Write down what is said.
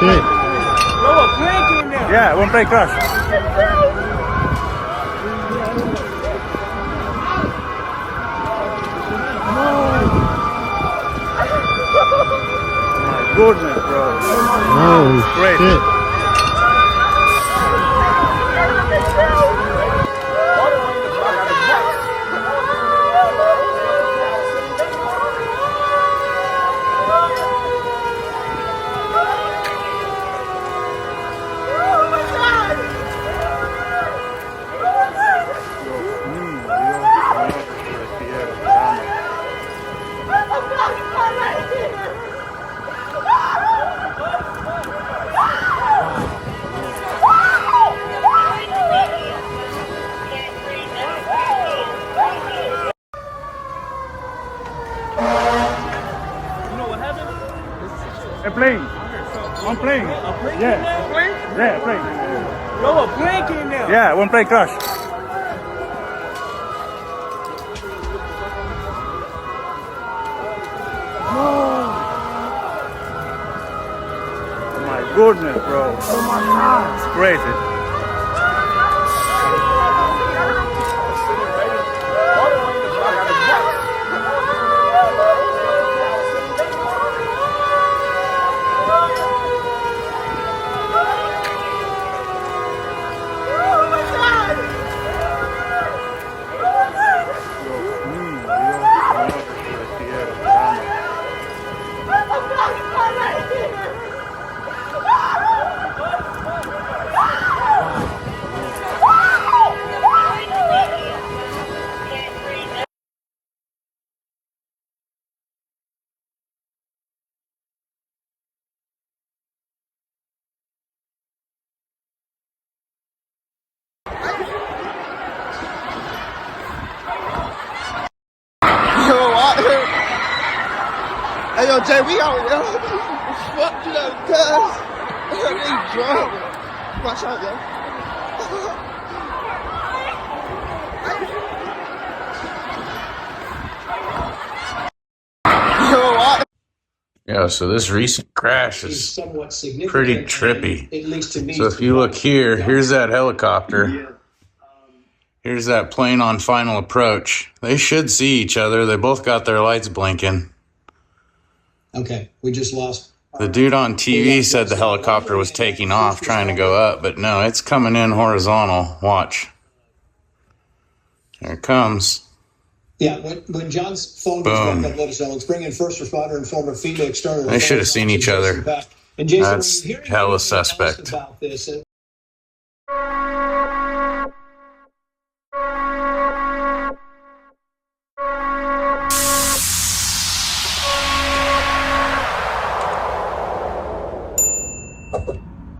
Shit. Yeah, one plane crash. My goodness, bro. Oh, Great. shit. A plane. One plane. A plane? Yeah. A plane? Yeah, a plane. Yo, a plane came down. Yeah, one plane crash. Oh my goodness, bro. Oh my God. It's crazy. Hey, yo, Jay, we out, yo. Fuck you up, cuz. They drunk. Watch out, yo. Yo, what? Yeah, so this recent crash is pretty trippy. So if you look here, here's that helicopter. Here's that plane on final approach. They should see each other. They both got their lights blinking. Okay, we just lost. The dude on TV said the helicopter was taking off, trying to go up, but no, it's coming in horizontal. Watch. There it comes. Yeah, when John's phone goes back up, let us know. Let's bring in first responder and former FEMA external. They should have seen each other. And Jason, That's hella suspect. about this,